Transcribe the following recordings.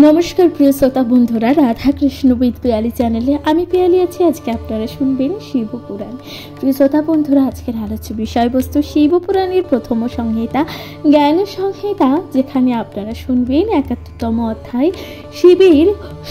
নমস্কার প্রিয় শ্রোতা বন্ধুরা, রাধা কৃষ্ণ উইথ পিয়ালি চ্যানেলে আমি পিয়ালি আছি। আজকে আপনারা শুনবেন শিবপুরাণ। প্রিয় শ্রোতা বন্ধুরা, আজকের আলোচ্য বিষয়বস্তু শিবপুরাণের প্রথম সংহিতা জ্ঞান সংহিতা, যেখানে আপনারা শুনবেন ৭১তম অধ্যায় শিবের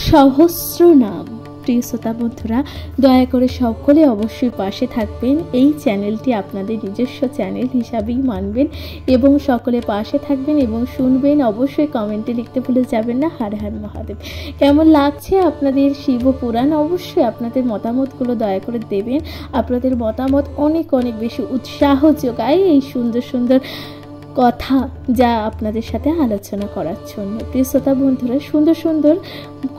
সহস্র নাম। প্রিয় শ্রোতা বন্ধুরা, দয়া করে সকলে অবশ্যই পাশে থাকবেন। এই চ্যানেলটি আপনাদের নিজস্ব চ্যানেল হিসাবেই মানবেন এবং সকলে পাশে থাকবেন এবং শুনবেন। অবশ্যই কমেন্টে লিখতে ভুলে যাবেন না হর হর মহাদেব। কেমন লাগছে আপনাদের শিবপুরাণ? অবশ্যই আপনাদের মতামতগুলো দয়া করে দেবেন। আপনাদের মতামত অনেক অনেক বেশি উৎসাহ যোগায় এই সুন্দর সুন্দর কথা যা আপনাদের সাথে আলোচনা করার জন্য। প্রিয় শ্রোতা বন্ধুরা, সুন্দর সুন্দর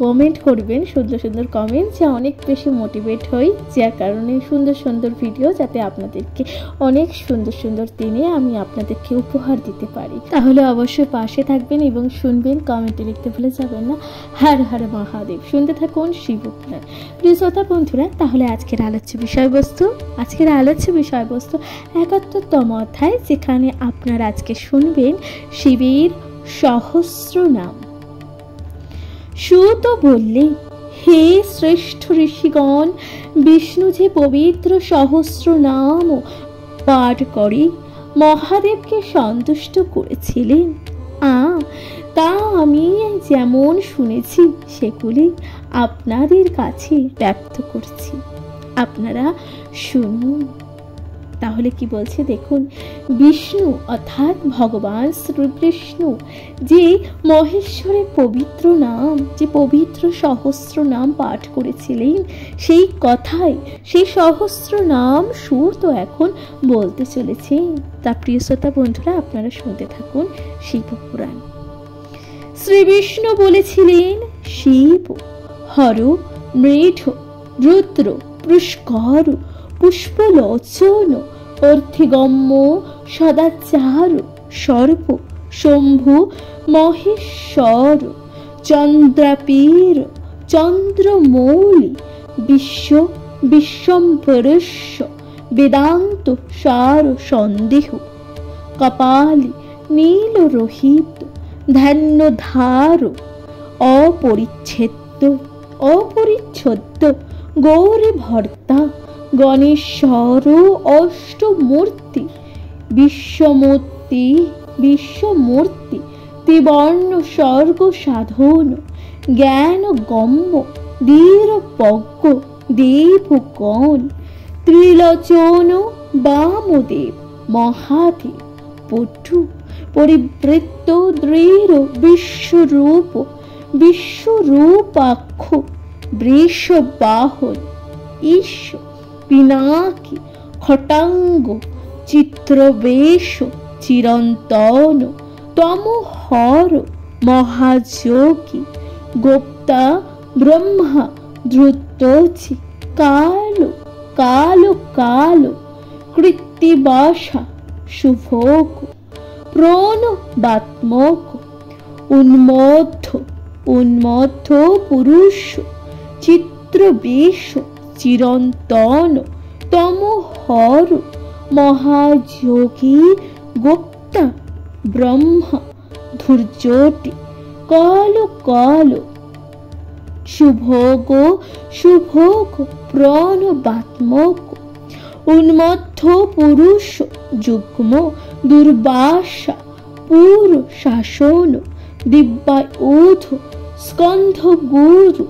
কমেন্ট করবেন, সুন্দর সুন্দর কমেন্ট যা অনেক বেশি মোটিভেট হই, যার কারণে সুন্দর সুন্দর ভিডিও যাতে আপনাদেরকে অনেক সুন্দর সুন্দর দিনে আমি আপনাদেরকে উপহার দিতে পারি। তাহলে অবশ্যই পাশে থাকবেন এবং শুনবেন। কমেন্টে লিখতে ভুলে যাবেন না হর হর মহাদেব। শুনতে থাকুন শিবপুরাণ। প্রিয় শ্রোতা বন্ধুরা, তাহলে আজকের আলোচ্য বিষয়বস্তু ৭১তম অধ্যায়, যেখানে আপনারা আজকে শুনবেন শিবের সহস্র নাম। সুত বললে, হে শ্রেষ্ঠ ঋষিগণ, বিষ্ণু যে পবিত্র সহস্র নাম পাঠ করে মহাদেবকে সন্তুষ্ট করেছিলেন, তা আমি যেমন শুনেছি সেগুলি আপনাদের কাছে ব্যক্ত করছি, আপনারা শুনুন। তাহলে কি বলছে দেখুন। বিষ্ণু অর্থাৎ ভগবান শ্রীকৃষ্ণ যে মহেশ্বরের পবিত্র নাম, যে পবিত্র সহস্র নাম পাঠ করেছিলেন, সেই কথাই সেই সহস্র নাম সুর তো এখন বলতে চলেছে। তা প্রিয় শ্রোতা বন্ধুরা, আপনারা শুনতে থাকুন শিবপুরাণ। শ্রী বিষ্ণু বলেছিলেন, শিব হর মৃঢ রুদ্র পুষ্কর পুষ্পলোচন অর্থিগম্য সদাচার সর্প শম্ভু মহেশ্বর চন্দ্রাপীর চন্দ্রমৌলি বিশ্বম্ভরস্য বেদান্ত সার সন্দেহ কপালি নীলরোহিত ধ্যানধার অপরিচ্ছেদ্য গৌরী ভর্তা গণেশ্বর অষ্টমূর্তি বিশ্বমূর্তি ত্রিবর্ণ স্বর্গ সাধন জ্ঞান গম্য দীরপজ্ঞ দেবগণ ত্রিলোচন বামদেব মহাদেব পটু পরিবৃত্ত দৃঢ় বিশ্বরূপাক্ষ বৃষবাহন ঈশ্বর পিনাকি খটাঙ্গ চিত্রবেশ চিরন্তন তমহর মহাযোগী গোপ্তা ব্রহ্মা দ্রুতচি কালো কৃত্তিবাসা শুভোগ প্রণবাত্মক উন্মধ্য পুরুষ চিত্রবেশ চিরন্তন তমহর মহাযোগী গোপ্তা ব্রহ্মা ধূর্যটি কাল শুভোগ প্রণবাত্মক উন্মধ্য পুরুষ যুগ্ম দুর্বাসা পুর শাসন দিব্যাউধ স্কন্ধ গুরু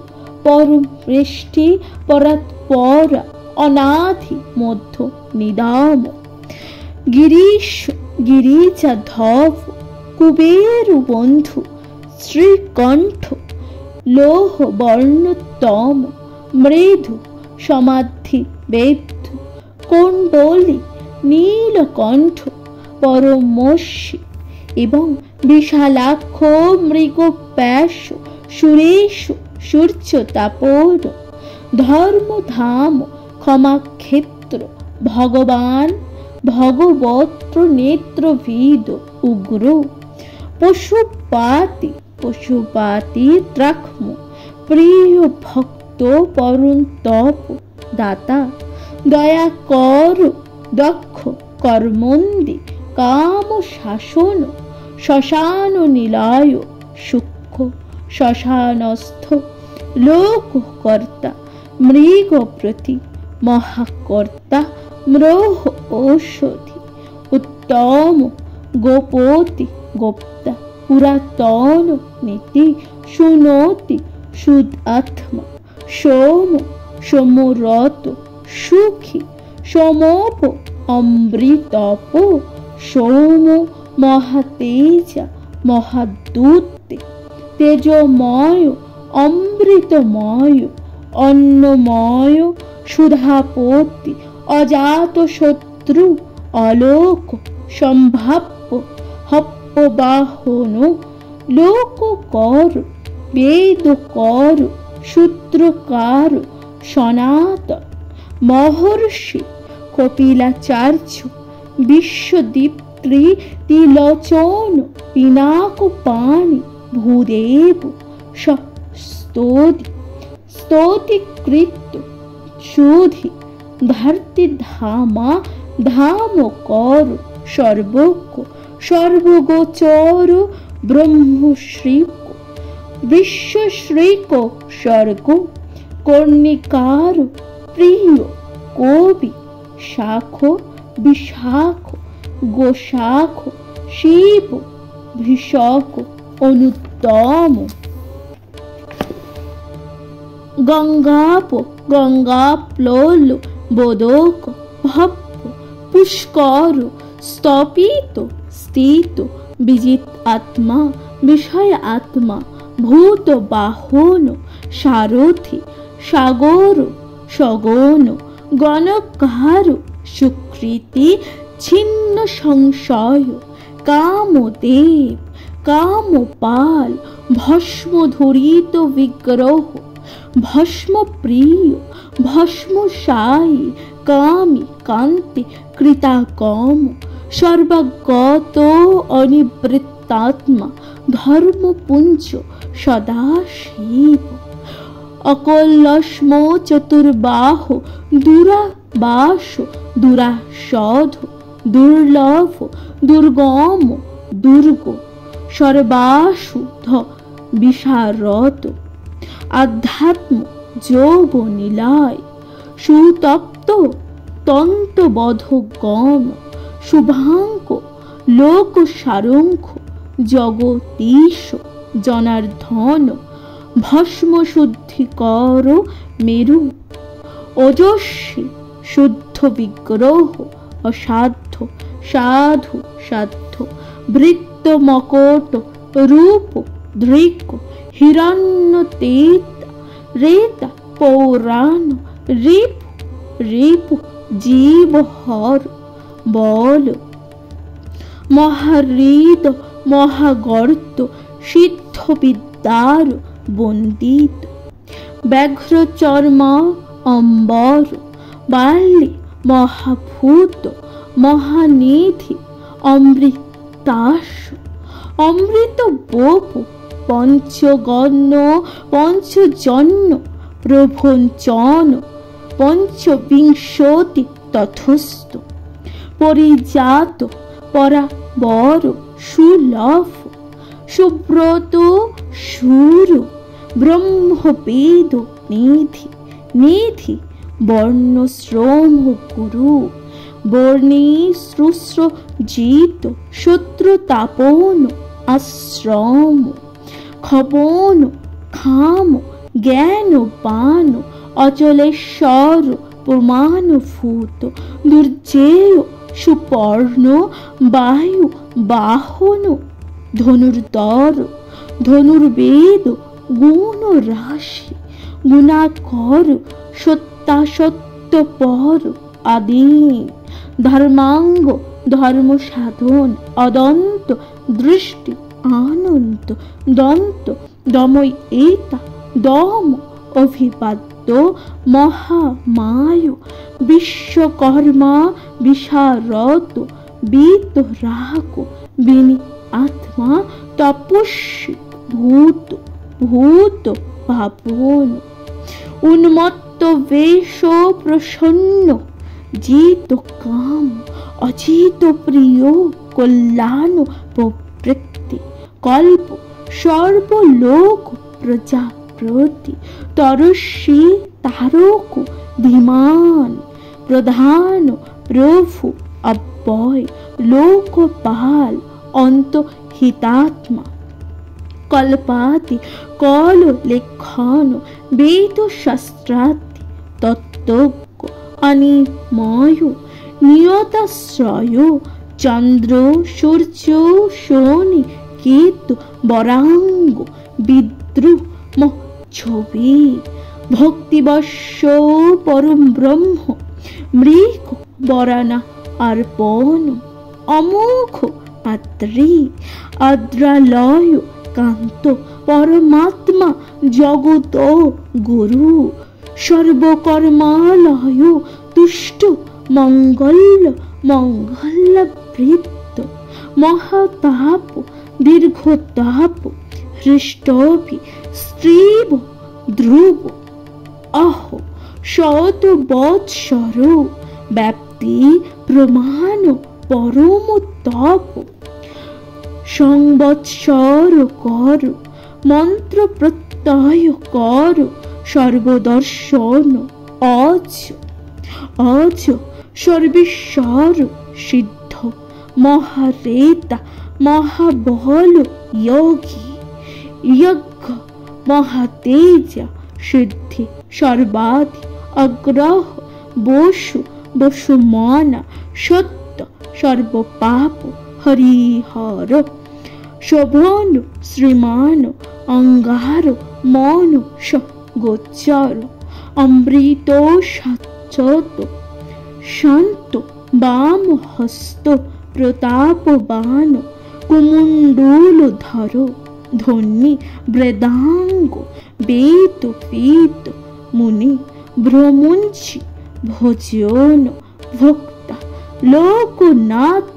পরবৃষ্টি পরাৎপর অনাধি মধ্য নিদাম গিরিজাধব কুবের বন্ধু শ্রীকণ্ঠ লোহ বর্ণতম মৃদু সমাধি বেদ কুণ্ডলী নীলকণ্ঠ পরমর্ষি এবং বিশালাক্ষ মৃগপ্যাশ সুরেশ সূর্য তাপর ধর্মধাম ক্ষমাক্ষেত্র ভগবত্র নেত্রভিদ উগ্র পশুপাতি ত্রাক্ষ্ম প্রিয় ভক্ত পরন্তপ দাতা দয়া কর দক্ষ কর্মন্দি কাম শাসন শ্মশান নিলয় সূক্ষ্ম শ্মশানস্থ লোককর্তা মৃগপ্রতি মহাকর্তা মৃহ ঔষধি উত্তম গোপতি গোপ্তা পুরাতন নীতি শুনতি শুদ্ধাত্মা সোম সমরত সুখী সমোপ অমৃতপ সৌম মহাতেজা মহাদূতে তেজময় অমৃতময় অন্নময় সুধাপতি অজাত শত্রু অলোক সম্ভাব্য হপ্পবাহন লোককর বেদকর সূত্রকার সনাতন মহর্ষি কপিলাচার্য বিশ্বদীপ্তি তিলোচন পিনাকপাণি ভূদেব স্তোতি স্তোতিকৃত শোধি ধরতি ধামা ধাম কর সর্বজ্ঞ সর্বগোচর ব্রহ্মশ্রীক বিশ্বশ্রীক স্বর্গ কর্ণিকার প্রিয় কবি শাখ বিশাখ গোশাখ শিব ভিষক অনুত্তম গঙ্গাপ গঙ্গাপ্লোল বোদক ভপ্প পুষ্কর স্তপিত স্থিত বিজিত আত্মা বিষয় আত্মা ভূত বাহন সারথি সাগর সগন গণকার সুকৃতি ছিন্ন সংশয় কামদেব কামপাল ভস্মধরিত বিগ্রহ ভস্মপ্রিয় ভস্মশায়ী কামি কান্তি কৃতাকম সর্বগত অনিবৃত্তাত্মা ধর্মপুঞ্জ সদাশিব অকলস্ম চতুর্বাহ দুরাবাস দুরাসধ দুর্লভ দুর্গম দুর্গ সর্বাশুদ্ধ বিশারদ আধ্যাত্ম যোগ নিলয় সুতপ্ত তন্তবধ গম শুভাঙ্ক লোক সারঙ্খ জগতীশ জনার্ধন ভস্ম শুদ্ধিকর মেরু ওজস্বী শুদ্ধ বিগ্রহ অসাধ্য সাধু সাধ্য বৃত্ত মকট রূপ দৃক হিরণ্য তেতা রেতা পৌরাণ রিপু রিপু জীব হর বল মহাহৃদ মহাগর্ত সিদ্ধ বিদ্যার বন্দিত ব্যাঘ্র চর্মা অম্বর বাল্যে মহাভূত মহানিধি অমৃতাস অমৃত বপু পঞ্চগণ পঞ্চজন্য প্রভঞ্চন পঞ্চবিংশতি তথস্থ পরিজাত পরাবর সুলভ সুব্রত সুর ব্রহ্মবেদ নিধি নিধি বর্ণশ্রম গুরু বর্ণী শ্রুশ্র জিত শত্রু তাপন আশ্রম খবন খাম জ্ঞান পান অচলেশ্বর প্রমাণভূত দুর্জেয় সুপর্ণ বায়ু বাহন ধনুর্ধর ধনুর্বেদ গুণ রাশি গুণাকর সত্যাসত্যপর আদিন ধর্মাঙ্গ ধর্ম সাধন অদন্ত দৃষ্টি আনন্ত দন্ত দময় এতা দম অভিবাদ্য মহামায় বিশ্বকর্মা বিশারদ বিতরাগ বিনি আত্মা তপস্বী ভূত ভূত ভাবন উন্মত্ত বেশ প্রসন্ন জিত কাম অজিত প্রিয় কল্যাণ প্রবৃত্তি কল্প সর্বলোক প্রজাপতি তরস্বী তারক ধীমান প্রধান প্রভু অব্যয় লোকপাল অন্তহিতাত্মা কল্পাতি কল লেখন বেদ শাস্ত্রাতি তত্ত্বজ্ঞ অনিময় নিয়তাশ্রয় চন্দ্র সূর্য শনি কেতু বরাঙ্গ বিদ্রুম ছবি ভক্তিবশ্য পরম ব্রহ্ম মৃগ বরানা অর্পণ অমোঘ আত্রি আদ্রালয় কান্ত পরমাত্মা জগত গুরু সর্বকর্মালয় তুষ্ট মঙ্গল মঙ্গলবৃত্ত মহাতাপ দীর্ঘতাপ হৃষ্টভি স্ত্রীব ধ্রুব অহ শত বৎসর ব্যাপ্তি প্রমাণ পরম তপ সংবৎসর কর মন্ত্র প্রত্যয় কর সর্বদর্শন অজ অজ সর্বেশ্বর সিদ্ধ মহারেতা মহাবল যোগী যজ্ঞ মহাতেজ সিদ্ধি সর্বাধি অগ্রহ বসু বসুমানা সত্য সর্বপাপ হরিহর শোভন শ্রীমান অঙ্গার মন গোচর অমৃত সচ্চত শান্ত বাম হস্ত প্রতাপবান কুমুণ্ডুলধর ধন্যী বেদাঙ্গ বেদ পীত মুনি ভ্রমঞ্চি ভোজন ভোক্তা লোকনাথ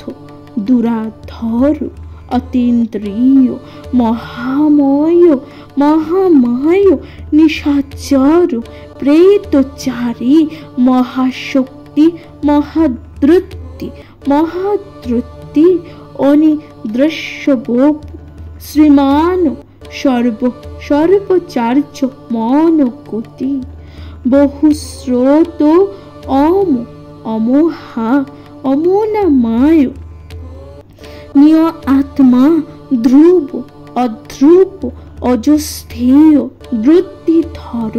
দুরাধর অতীন্দ্রিয় মহাময় মহামায় নিশাচর প্রেতচারী মহাশক্তি মহাদ্রুতি মহাদ্রুতি অনিদৃশ্যব শ্রীমান সর্বচার্য মনগতি বহুস্রোত অমোহা অমোনামায় নিয় আত্মা ধ্রুব অধ্রুব অজস্থেয় বৃত্তিধর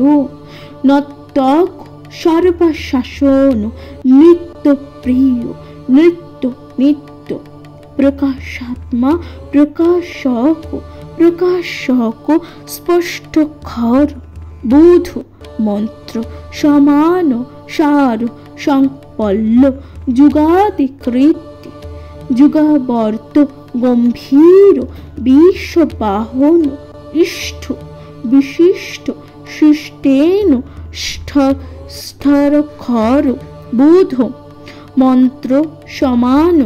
নত্তক সর্বশাসন নিত্য প্রিয় নিত্য নিত্য প্রকাশাত্মা প্রকাশক স্পষ্টক্ষর বুধ মন্ত্র সমান সার সংপল্ল যুগাদিকৃতি যুগাবর্ত গম্ভীর বিশ্ববাহন ইষ্ঠ বিশিষ্ট শিষ্টেন স্থরক্ষর বুধ মন্ত্র সমান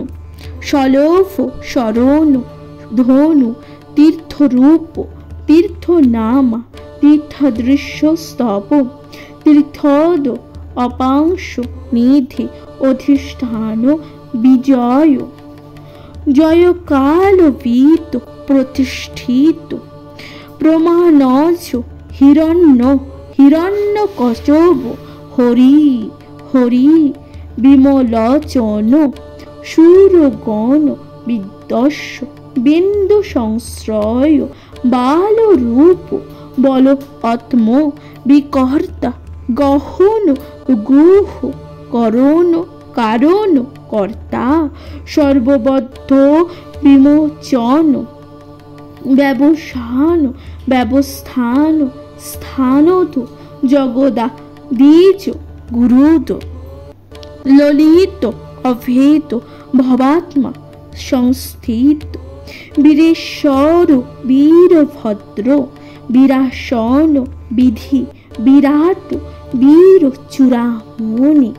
সলভ শরণ ধনু তীর্থরূপ তীর্থনামা তীর্থদৃশ্য স্তব তীর্থদ অপাংশ নিধি অধিষ্ঠান বিজয় জয়কালবীত প্রতিষ্ঠিত প্রমাণজ হিরণ্যকচব হরি বিমলোচন সুরগণ বিদ্বস্য বিন্দু সংশ্রয় বালরূপ বল আত্ম বিকর্তা গহন গুহ কারণ কর্তা সর্ববদ্ধ বিমোচন ব্যবস্থান স্থানত জগদা দ্বিজ গুরুদ ললিত অভেদ ভবাত্মা সংস্থিত বীরেশ্বর বীরভদ্র বীরাসন বিধি বিরাট বীর চূড়ামণি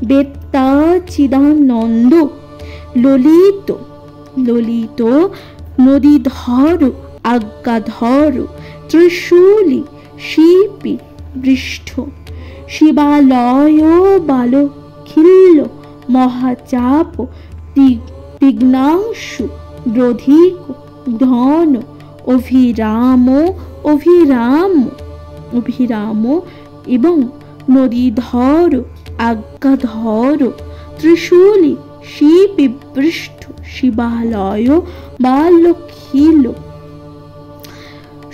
বেত্তাচিদানন্দ ললিত নদীধর আজ্ঞাধর ত্রিশূলি শিপি বৃষ্ঠ শিবালয় বালখিল্য মহাচাপ বিঘ্নাংশু রধিক ধন অভিরাম অভিরাম অভিরাম এবং নদীধর আজ্ঞাধর ত্রিশূলী শিবৃষ্ট শিবালয় বালখিল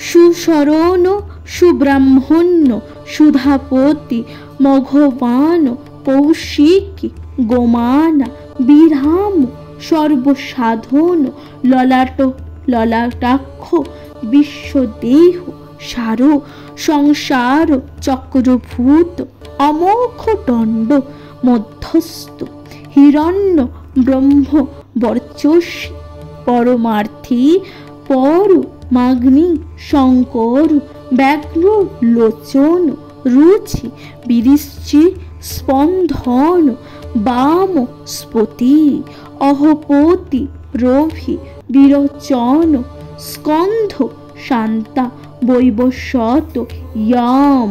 সুশরণ সুব্রাহ্মণ্য সুধাপতি মঘবান কৌশিকী গোমানা বিরাম সর্বসাধন ললাটাক্ষ বিশ্বদেহ সার সংসার চক্রভূত অমোঘ দণ্ড মধ্যস্থ হিরণ্য ব্রহ্ম বর্চস্বী পরমার্থী পরমাগ্নি শঙ্কর ব্যাঘ্র লোচন রুচি বিরিশ্চি স্পন্দন বাম স্পতি অহপতি রভি বিরোচন স্কন্ধ শান্তা বৈবস্বত ইয়াম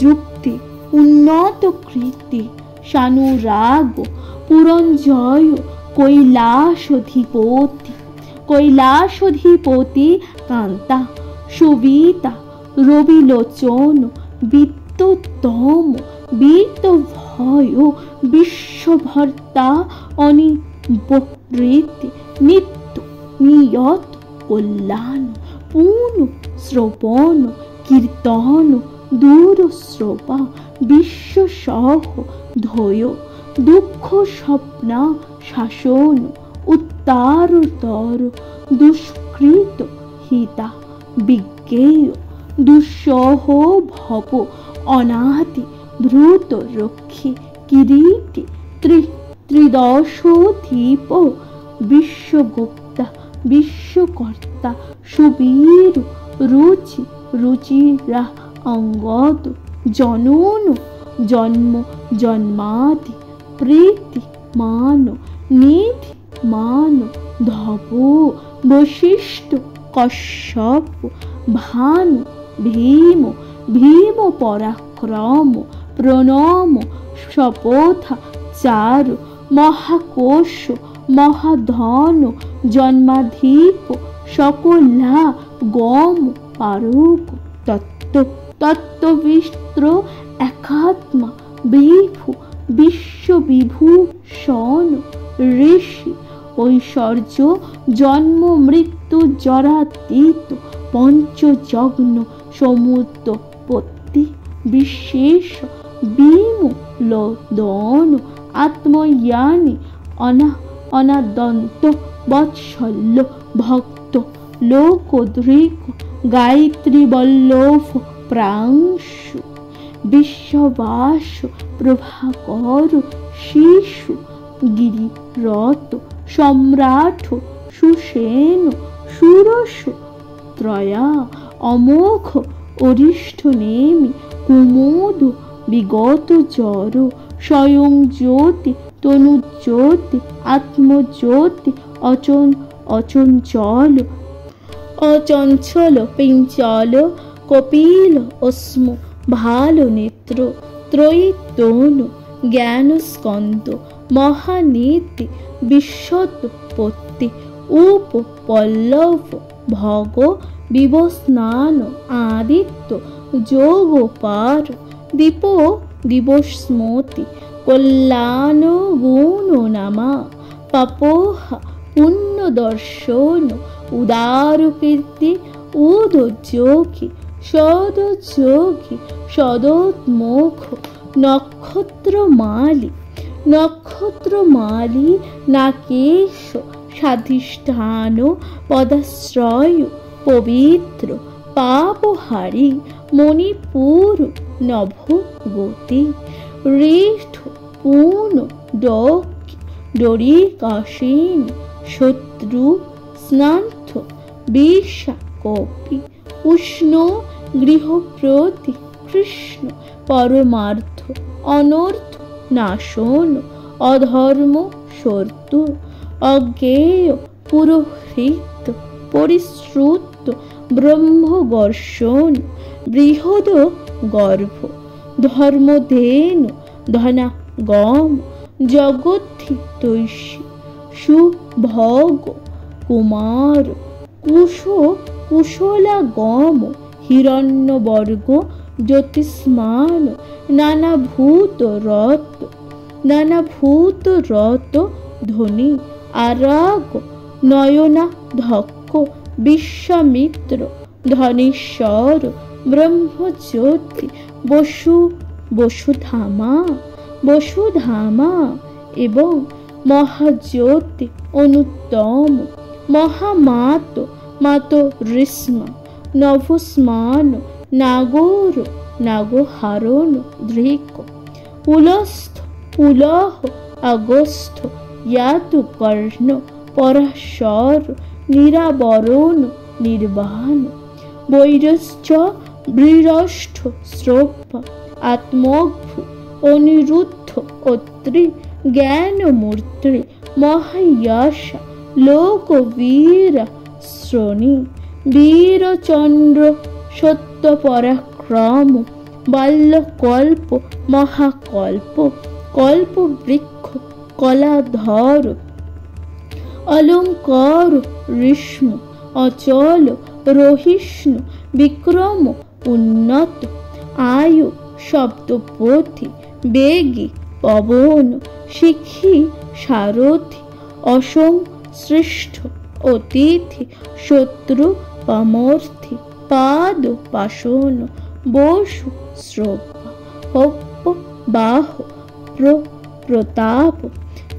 যুক্তি উন্নত কৃতি সানুরাগ পুরঞ্জয় কৈলাসধিপতি কান্তা সুবিতা রবিলোচন বিত্ততম বিত্তভয় বিশ্বভর্তা অনিবৃত্তি নিত্য নিয়ত কল্যাণ পূর্ণ শ্রবণ কীর্তন দূরশ্রবা বিশ্বসহ ধয় দুঃখ স্বপ্না শাসন উত্তারতর দুষ্কৃত হিতা বিজ্ঞেয় দুঃসহ ভব অনাদি দ্রুত রক্ষী কিরীটি ত্রিদশধীপ বিশ্বগুপ্তা বিশ্বকর্তা সুবীর রুচি রুচিরা অঙ্গদ জনন জন্ম জন্মাদি প্রীতি মান নিধি মান ধব বশিষ্ঠ কশ্যপ ভানু ভীম ভীম পরাক্রম প্রণম শপথা চার মহাকোশ মহাধন জন্মাধীপ সকলা গম পারক তত্ত্ববিস্ত্র একাত্মা বিভু বিশ্ববিভূষণ ঋষি ঐশ্বর্য জন্ম মৃত্যু জরাতীত পঞ্চযজ্ঞ সমুদ্রপত্তি বিশেষ বিমূলদন আত্মজ্ঞানী অনাদন্ত বৎসল্য ভক্ত লোকদৃক গায়ত্রী বল্লভ প্রাংশু বিশ্ববাস প্রভাকর শিশু গিরিরত সম্রাট সুসেন সুরস ত্রয়া অমোঘ অরিষ্ঠ নেমি কুমুদ বিগত জর স্বয়ং জ্যোতি তনুজ্যোতি আত্মজ্যোতি অচঞ্চল পিঞ্চল কপিল অস্ম ভালো নেত্র ত্রয়ীতনু জ্ঞানস্কন্দ মহানীতি বিশ্বৎপত্তি উপপল্লব ভগ বিবস্নান আদিত্য যোগপার দীপ দিবস্মতি কল্যাণ গুণ নামা পাপোহা পুণ্য দর্শন উদার কীর্তি উদযোগী সদযোগী সদোন্মুখ নক্ষত্রমালী নাকেশ স্বাধিষ্ঠান পদাশ্রয় পবিত্র পাপহারী মণিপুর নভগতি রেষ্ঠ পূর্ণ ডরিকাসীন শত্রু স্নান্ত বিষা কপি উষ্ণ গৃহপ্রতি কৃষ্ণ পরমার্থ অনর্থ নাশন অধর্ম শর্তু অজ্ঞেয় পুরোহিত পরিশ্রুত ব্রহ্মবর্ষণ বৃহদ গর্ভ ধর্মধেনু ধনাগম জগদ্ধিতৈষী সুভগ কুমার কুশ কুশলাগম হিরণ্যবর্গ জ্যোতিষ্মান নানাভূত রত ধ্বনি আরাগ নয়না ধক্ষ বিশ্বামিত্র ধনেশ্বর ব্রহ্মজ্যোতি বসুধামা এবং মহাজ্যোতি অনুত্তম মাত ঋষ্মা নভস্মান নাগহারণ ধৃক পুলহ অগস্থ ইয়াতু কর্ণ পরাশর নিরাবরণ নির্বাণ বৈরশ্চ বৃরষ্ঠ শ্রোপ আত্মভু অনিরুদ্ধ অত্রি জ্ঞানমূর্তি মহায়শা লোকবীর শ্রোণী বীরচন্দ্র সত্য পরাক্রম বাল্যকল্প মহাকল্প কল্পবৃক্ষ কলাধর অলঙ্কার ঋষ্ম অচল রহিষ্ণু বিক্রম উন্নত আয়ু সপ্তপথি বেগী পবন শিখি সারথি অসংশ্লিষ্ট অতিথি শত্রু পমর্থি পাদ পাশন বসু শ্রোপা হপ্প বাহ প্রতাপ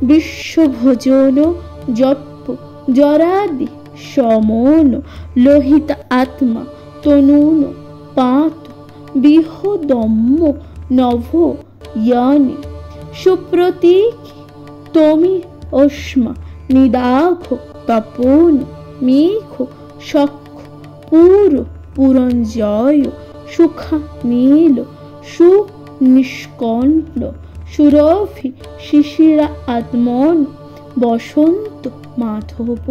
বিশ্বভোজন জপ জরাদি সমন লোহিত আত্মা তনুন পাত বিহদম্য নভ ইয়ানি সুপ্রতীকি তমি অস্মা নিদাঘ তপন মেঘ সক্ষ পুরঞ্জয় সুখা নীল সুনিষ্কণ্ঠ সুরভি শিশিরা আত্মন বসন্ত মাধব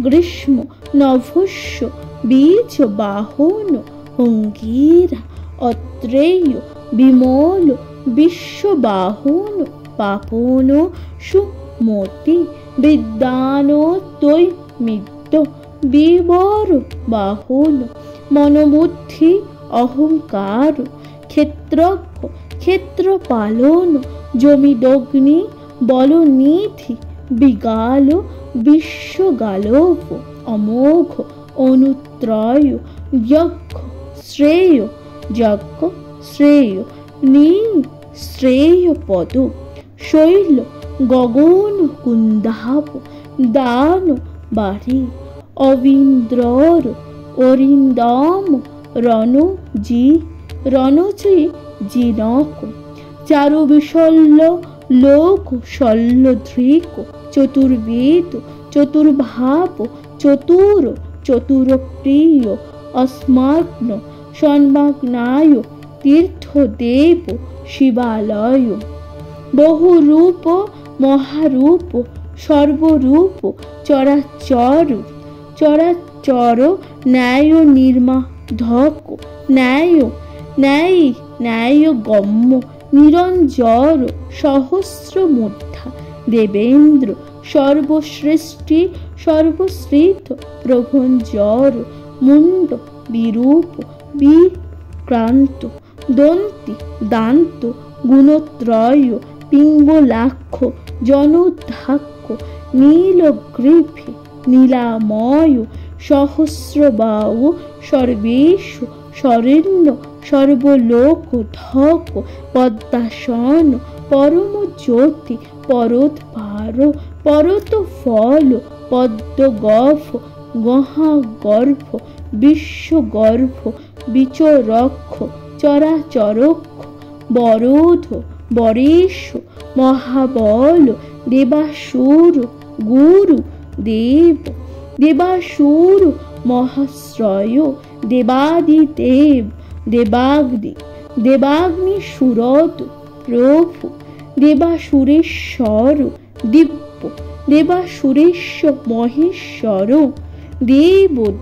গ্রীষ্ম নভস্য বীজ বাহন অঙ্গীরা অত্রেয় বিমল বিশ্ববাহন পাপন সুমতি বিদ্যানতৈমিত্য বিবর বাহন মনোবুদ্ধি অহংকার ক্ষেত্রপালন জমিদগ্নি বলনিধি বিগাল বিশ্বগালব অমোঘ অনুত্রয় যজ্ঞ শ্রেয় শ্রেয় পদ শৈল গগন কুন্দাব দান বাড়ি অবীন্দ্রর অরিন্দম রণজি জিনক চারু বিশল্য লোক শল্য ধৃক চতুর্বেদ চতুর্ভাব চতুরপ্রিয় অস্মাগ্ন সন্মাগ্নায় তীর্থদেব শিবালয় বহুরূপ মহারূপ সর্বরূপ চরাচর ন্যায় নির্মাধক ন্যায় গম্য নিরঞ্জর সহস্রমূর্ধা দেবেন্দ্র সর্বসৃষ্টি সর্বশ্রিত প্রভঞ্জর মুন্ড বিরূপ বিক্রান্ত দন্তি দান্ত গুণত্রয় পিঙ্গলাক্ষ জনোদ্ধাক্ষ নীলগ্রীভে নীলাময় সহস্রবাহু সর্বেষু শরণ্য সর্বলোকধক পদ্মাসন পরম জ্যোতি পরোদ্ভার পরত ফল পদ্মগর্ভ গহাগর্ভ বিশ্বগর্ভ বিচরক্ষ চরাচরক্ষ বরোধ বরেশ মহাবল দেবাসুর গুরু দেবাসুর মহাশ্রয় দেবাদিদেব দেবাগ্নি সুরত প্রভু দেবাসুরেশ্বর দিব্য দেবাসুরেশ্বর মহেশ্বর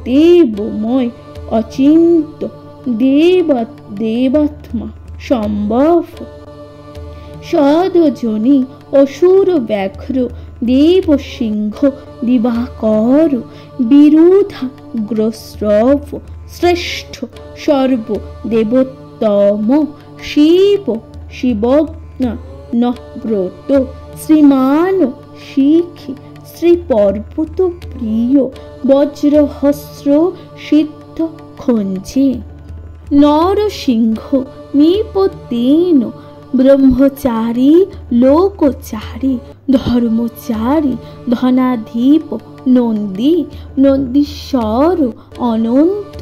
দেবময় অচিন্ত দেবাত্মা সম্ভব সদজনী অসুর ব্যাঘ্র দেব সিংহ দিবাকর বিরুধা গ্রস্রব শ্রেষ্ঠ সর্ব দেবোত্তম শিব শিবজ্ঞ নব্রত শ্রীমান শিখি শ্রী পর্বত প্রিয় বজ্রহস্র সিদ্ধ খঞ্জে নরসিংহ নিপতেন ব্রহ্মচারী লোকচারী ধর্মচারী ধনাধীপ নন্দী নন্দীশ্বর অনন্ত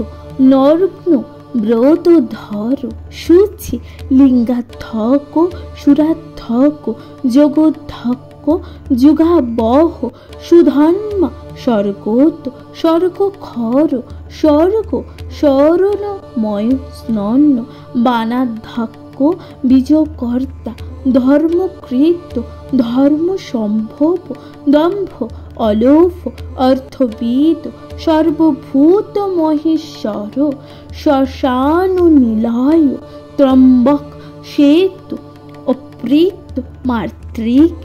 নগ্ন ব্রতধর সূচি লিঙ্গাধ্যক সুরাধ্যক যোগধ্যক যুগাবহ সুধন্মা স্বর্গোত স্বর্গখর স্বর্গ শরণময় স্নন্ন বানাধ্যক্ষ বীজকর্তা ধর্মকৃত ধর্ম সম্ভব দম্ভ অলোভ অর্থবিদ সর্বভূত মহেশ্বর শ্মশানু নিলয় ত্রম্বক সেতু অপ্রীত মাতৃক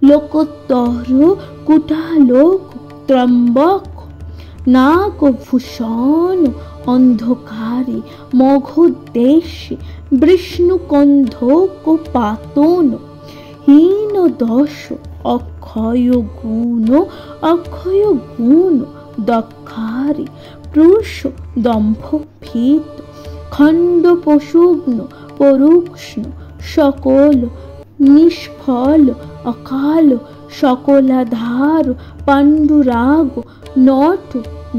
লোকোত্তর কুটালোক ত্রম্বক নাগভূষণ অন্ধকারী মঘোদ্দেশে বিষ্ণুকন্ধক পাতন হীন দশ অক্ষয় গুণ দক্ষারি পুরুষ দম্ভ ভীত খণ্ড পশুগ্ন পরুক্ষ্ণ সকল নিষ্ফল অকাল সকলাধার পাণ্ডুরাগ নট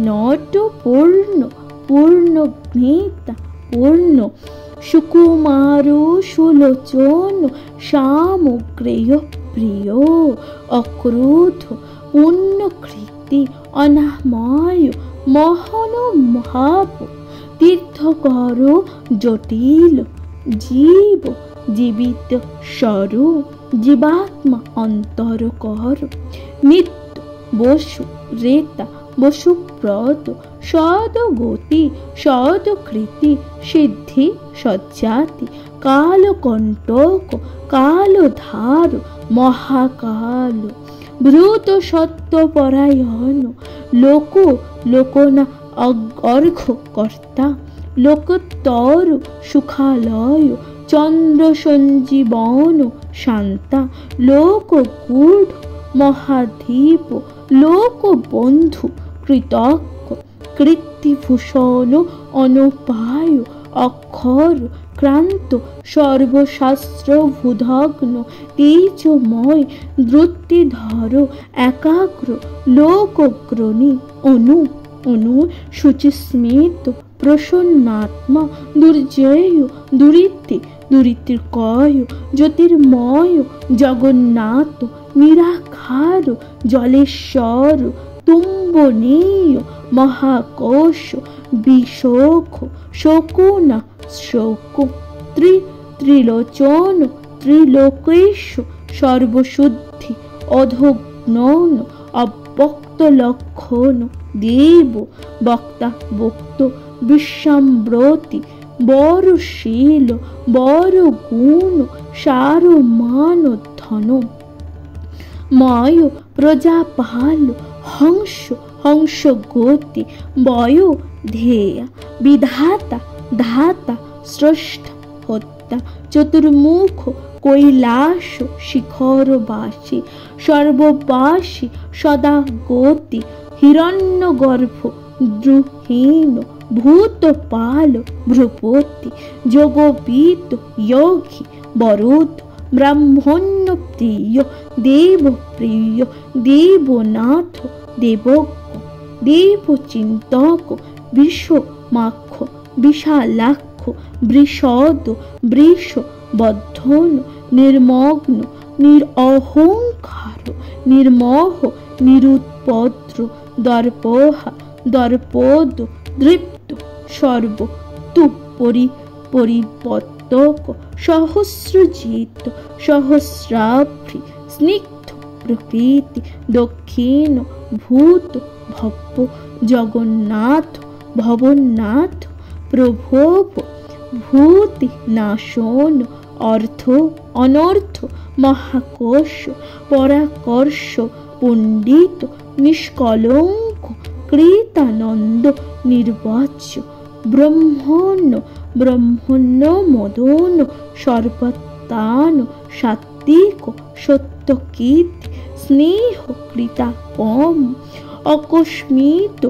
নট পূর্ণ পূর্ণ জ্ঞেতা পূর্ণ সুকুমার সুলোচন সামগ্রেয় প্রিয় অক্রোধ পুণ্যকৃতি অনাময় মহন মহাপ তীর্থকর জটিল জীব জীবিত স্বরূ জীবাত্মা অন্তরকর নিত্য বসু রেতা বসুব্রত সদগতি সদকৃতি সিদ্ধি সজ্জাতি কালকণ্টক কালধার মহাকাল ভূত সত্যপরায়ণ লোক লোকনা অর্ঘ কর্তা লোকোত্তর সুখালয় চন্দ্র সঞ্জীবন শান্তা লোকগূঢ় মহাধীপ লোকবন্ধু কৃতজ্ঞ কৃত্তিভূষণ অনুপায় অক্ষর ক্রান্ত সর্বশাস্ত্র ভূধগ্ন তেজময় দ্রুতিধর একাগ্র লোকগ্রণী অনু অনু শুচিস্মিত প্রসন্নাত্মা দুর্জয় দুরিতি দুরিতির্কয় জ্যোতির্ময় জগন্নাথ নিরাকার জলেশ্বর তুম্বনীয় মহাকোশ বিশোখ শকুনা শোক ত্রিলোচন ত্রিলোকেশ সর্বশুদ্ধি অধোগ্নন অব্যক্ত লক্ষণ দেব বক্তা বক্ত বিশ্বাম্ব্রতি বরশীল বর গুণ সার মান ধন ময় প্রজাপাল হংস হংস গতি বয় ধেয়া বিধাতা ধাতা স্রষ্টা হত্যা চতুর্মুখ কৈলাস শিখরবাসী সর্ববাসী সদা গতি হিরণ্যগর্ভ দ্রুহীন ভূতপাল ভ্রুপতি যোগবিদ যোগী বরুদ ব্রাহ্মণ্য প্রিয় দেবপ্রিয় দেবনাথ দেবজ্ঞ দেবচিন্তক বিশ্বমাক্ষ বিশালাক্ষ বৃষদ বৃষ বদ্ধন নির্মগ্ন নিরঅহংকার নির্মোহ নিরুৎপদ্র দর্পহা দর্পদ দৃপ্ত সর্ব তু পরিপত্তক সহস্রজিত সহস্রাভ্রি স্নিগ্ধ প্রকৃতি দক্ষিণ ভূত ভব্য জগন্নাথ ভবন্নাথ প্রভব ভূতি নাশন অর্থ অনর্থ মহাকোশ পরাকর্ষ পণ্ডিত নিষ্কলঙ্ক কৃতানন্দ নির্বচ্য ব্রহ্মণ্য মদন সর্বত্তান সাত্বিক সত্যকীর্তি স্নেহ কৃতাপম অকস্মিত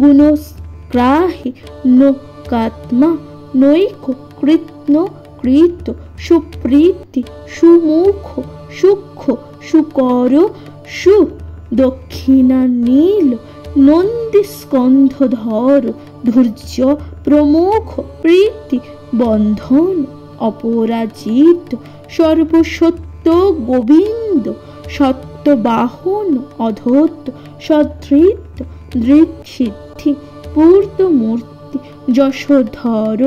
গুণগ্রাহী নোকাত্মা নৈক কৃত্ন কৃত সুপ্রীতি সুমুখ সূক্ষ্ম সুকর সুদক্ষিণা নীল নন্দী স্কন্ধধর ধৈর্য প্রমুখ প্রীতি বন্ধন অপরাজিত সর্বসত্য গোবিন্দ সত্যবাহন অধত্ত সধৃত দৃক্সিদ্ধি পূর্তমূর্তি যশোধর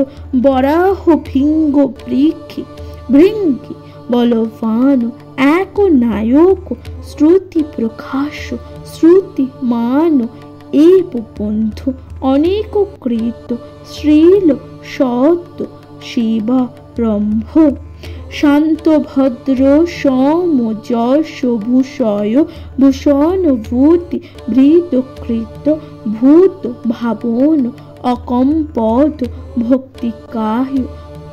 বরাহ ভিঙ্গ ভৃঙ্গি বলবান এক নায়ক শ্রুতি প্রকাশ শ্রুতি মান এব বন্ধু অনেক কৃত শ্রীল সত্য শিবা রম্ভ শান্ত ভদ্র সম যশ ভূষয় ভূষণভূতি ভৃতকৃত ভূত ভাবন অকম্পদ ভক্তিকায়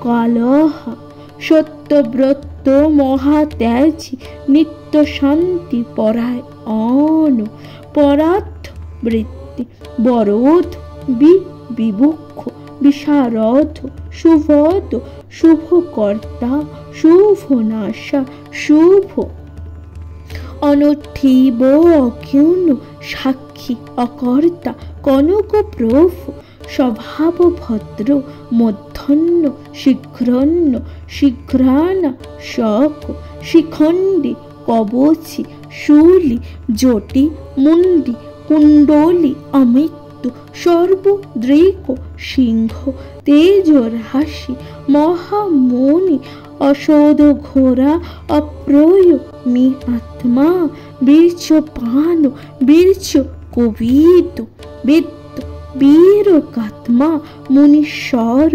কলহ সত্যব্রত মহাত্যাজি নিত্য শান্তি পরায়ণ পরার্থ বৃত্তি বরোধ বিবুক্ষ বিশারদ শুভদ শুভকর্তা শুভনাশা শুভ অনঠিব অক্ষুণ্ণ সাক্ষী অকর্তা কনক প্রভু স্বভাব ভদ্র মধ্যন্ন শীঘ্রানা শক শিখণ্ডী কবচী শূলি জটি মুন্ডি কুণ্ডলী অমৃত্যু সর্বদৃক সিংহ তেজরাশি মহামুনি অশোধ ঘোরা অপ্রয় মি আত্মা বীর্যপান বীর্য কবিত বীরকাত্মা মুনীশ্বর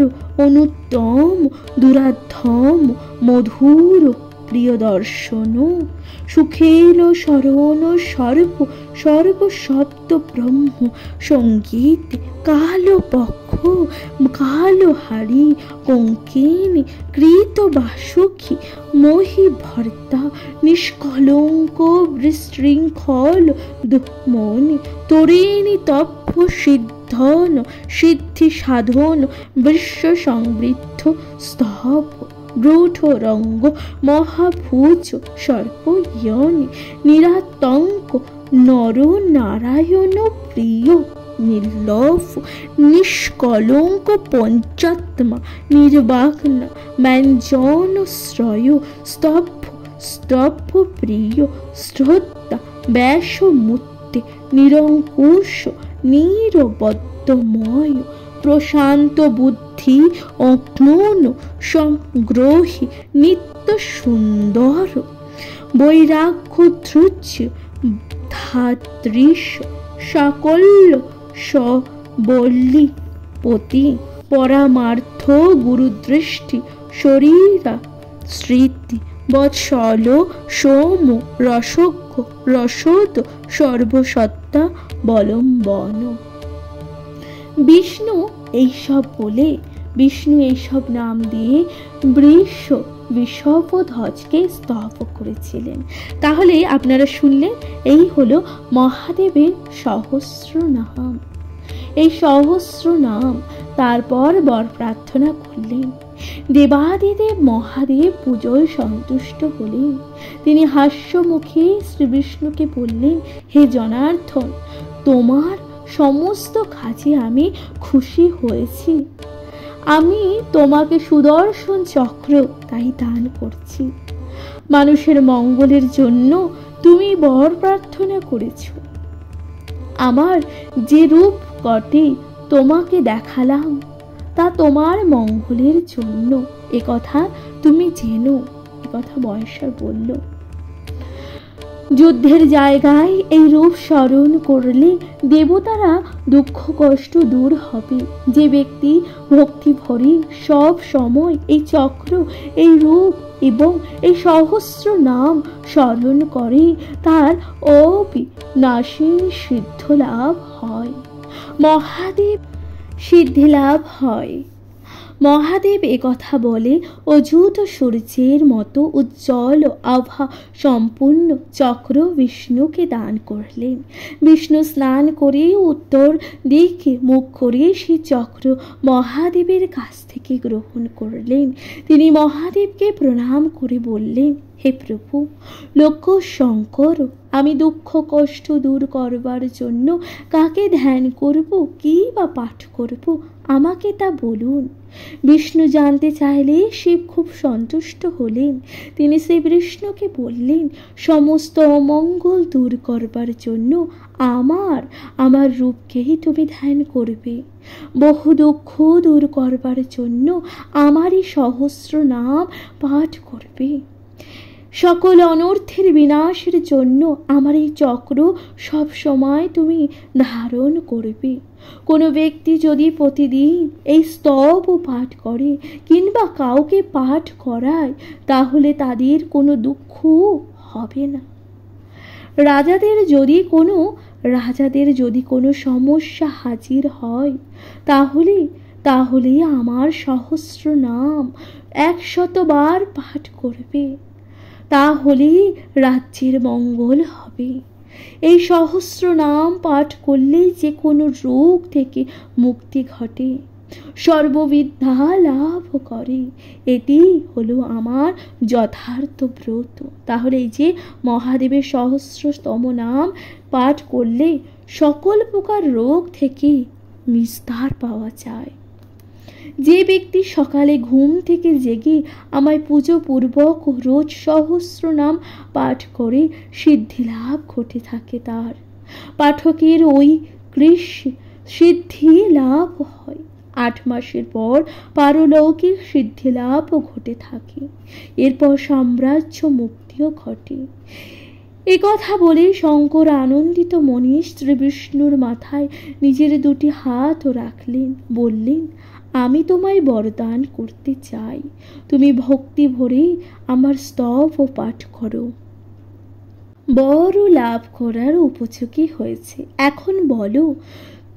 অনুত্তম দুরাধম মধুর প্রিয় দর্শন সুখেন শরণ সর্বশব্দ ব্রহ্ম সঙ্গীত কালো পক্ষ কালো হাড়ি কঙ্কিনী কৃত বাসুখী মহি ভর্তা নিষ্কলঙ্ক বিশৃঙ্খল দুঃখমণি তরিণী তপ্য সিদ্ধন সিদ্ধি সাধন বিশ্ব সংবৃদ্ধ স্তব রূঢ়রঙ্গ মহাভুজ সর্বয়নি নিরাতঙ্ক নর নারায়ণ প্রিয় নির্লভ নিষ্কলঙ্ক পঞ্চাত্মা নির্বাগ্ন ব্যঞ্জন শ্রয় স্তব্ধ প্রিয় শ্রদ্ধা ব্যাসমূর্তি নিরঙ্কুশ নিরবদ্ধময় প্রশান্ত বুদ্ধি অগ্নন সংগ্রহী নিত্য সুন্দর বৈরাগ্য ধৈর্য ধাতৃশ সাকল্য সবল্লীপতি পরামার্থ গুরুদৃষ্টি শরীরা স্মৃতি বৎসল সোম রসজ্ঞ রসদ সর্বসত্তা বলম্বন। বিষ্ণু এইসব নাম দিয়ে বিষবধ্বজকে স্তব করেছিলেন। তাহলে আপনারা শুনলেন, এই হলো মহাদেবের সহস্র নাম। এই সহস্র নাম তারপর বর প্রার্থনা করলেন। দেবাদিদেব মহাদেব পুজোয় সন্তুষ্ট হলেন। তিনি হাস্যমুখে শ্রীবিষ্ণুকে বললেন, হে জনার্দন, তোমার সমস্ত কাজে আমি খুশি হয়েছি। আমি তোমাকে সুদর্শন চক্র তাই দান করছি। মানুষের মঙ্গলের জন্য তুমি বর প্রার্থনা করেছ। আমার যে রূপ কটে তোমাকে দেখালাম তা তোমার মঙ্গলের জন্য, একথা তুমি জেনো। একথা মহেশ্বর বলল। যুদ্ধের জায়গায় এই রূপ স্মরণ করলে দেবতারা দুঃখ কষ্ট দূর হবে। যে ব্যক্তি ভক্তি ভরে সব সময় এই চক্র এই রূপ এবং এই সহস্র নাম স্মরণ করে তার অবিনাশী সিদ্ধ লাভ হয়। মহাদেব সিদ্ধি লাভ হয়। মহাদেব একথা বলে অযুত সূর্যের মতো উজ্জ্বল আভা সম্পূর্ণ চক্র বিষ্ণুকে দান করলেন। বিষ্ণু স্নান করে উত্তর দিকে মুখ করে সেই চক্র মহাদেবের কাছ থেকে গ্রহণ করলেন। তিনি মহাদেবকে প্রণাম করে বললেন, হে প্রভু লোক শঙ্কর, আমি দুঃখ কষ্ট দূর করবার জন্য কাকে ধ্যান করব, কি বা পাঠ করব, আমাকে তা বলুন। বিষ্ণু জানতে চাইলে শিব খুব সন্তুষ্ট হলেন। তিনি শ্রীবিষ্ণুকে বললেন, সমস্ত অমঙ্গল দূর করবার জন্য আমার রূপকেই তুমি ধ্যান করবে। বহু দুঃখ দূর করবার জন্য আমারই সহস্র নাম পাঠ করবে। সকল অনর্থের বিনাশের জন্য আমার এই চক্র সব সময় তুমি ধারণ করবে। কোনো ব্যক্তি যদি প্রতিদিন এই স্তব পাঠ করে কিংবা কাউকে পাঠ করায়, তাহলে তাদের কোনো দুঃখ হবে না। রাজাদের যদি কোনো সমস্যা হাজির হয়, তাহলে আমার সহস্র নাম 100 বার পাঠ করবে, তাহলে রাজ্যের মঙ্গল হবে। এই সহস্র নাম পাঠ করলে যে কোনো রোগ থেকে মুক্তি ঘটে, সর্ববিদ্যা লাভ করে। এটি হলো আমার যথার্থ ব্রত। তাহলে এই যে মহাদেবের সহস্রতম নাম পাঠ করলে সকল প্রকার রোগ থেকে নিস্তার পাওয়া যায়। যে ব্যক্তি সকালে ঘুম থেকে জেগে আমায় পুজো পূর্বক রোজ সহস্র নাম পাঠ করে সিদ্ধি লাভ ঘটে থাকে, তার পাঠকের ওই সিদ্ধি লাভ হয়। 8 মাসের পর পারলৌকিক সিদ্ধি লাভ ঘটে থাকে। এরপর সাম্রাজ্য মুক্তিও ঘটে। এ কথা বলে শঙ্কর আনন্দিত মনে শ্রী বিষ্ণুর মাথায় নিজের 2টি হাত রাখলেন, বললেন, আমি তোমায় বরদান করতে চাই, তুমি ভক্তি ভরে আমার স্তব পাঠ করো। বড় লাভ করার উপযোগী হয়েছে। এখন বলো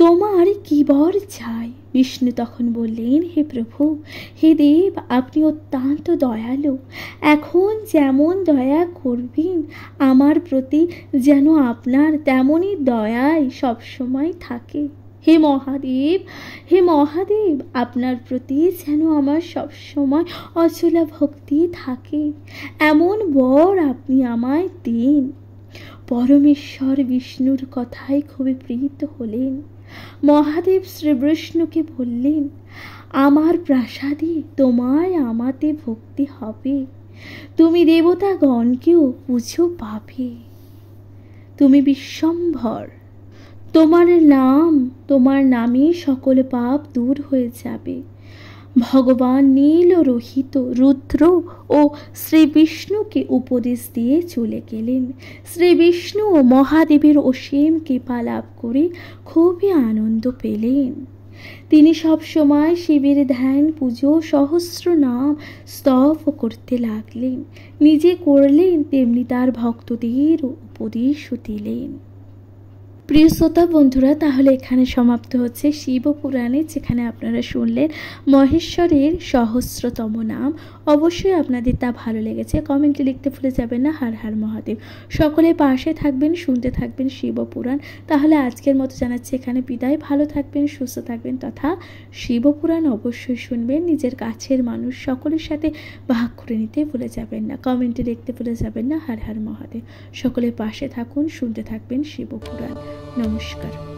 তোমার কি বর চাই? বিষ্ণু তখন বললেন, হে প্রভু, হে দেব, আপনি অত্যন্ত দয়ালু। এখন যেমন দয়া করবেন আমার প্রতি, যেন আপনার তেমনই দয়াই সবসময় থাকে। হে মহাদেব, আপনার প্রতি যেন আমার সবসময় অচলা ভক্তি থাকে, এমন বর আপনি আমায় দিন। পরমেশ্বর বিষ্ণুর কথায় খুবই প্রীত হলেন। মহাদেব শ্রীবিষ্ণুকে বললেন, আমার প্রাসাদে তোমায় আমাতে ভক্তি হবে, তুমি দেবতাগণকেও পুজো পাবে। তুমি বিশ্বম্ভর, তোমার নামে সকল পাপ দূর হয়ে যাবে। ভগবান নীল রোহিত রুদ্র ও শ্রী বিষ্ণুকে উপদেশ দিয়ে চলে গেলেন। শ্রী বিষ্ণু ও মহাদেবের অসীম কৃপা লাভ করে খুবই আনন্দ পেলেন। তিনি সবসময় শিবের ধ্যান পুজো সহস্র নাম স্তব করতে লাগলেন। নিজে করলেন, তেমনি তার ভক্তদের উপদেশও দিলেন। প্রিয় শ্রোতা বন্ধুরা, তাহলে এখানে সমাপ্ত হচ্ছে শিব পুরাণে, যেখানে আপনারা শুনলেন মহেশ্বরের সহস্রতম নাম। অবশ্যই আপনাদের তা ভালো লেগেছে, কমেন্টে লিখতে ভুলে যাবেন না। হর হর মহাদেব। সকলে পাশে থাকবেন, শুনতে থাকবেন শিব পুরাণ। তাহলে আজকের মতো জানাচ্ছি এখানে বিদায়। ভালো থাকবেন, সুস্থ থাকবেন, তথা শিব পুরাণ অবশ্যই শুনবেন। নিজের কাছের মানুষ সকলের সাথে ভাগ করে নিতে ভুলে যাবেন না। কমেন্টে লিখতে ভুলে যাবেন না। হর হর মহাদেব। সকলে পাশে থাকুন, শুনতে থাকবেন শিব পুরাণ। নমস্কার।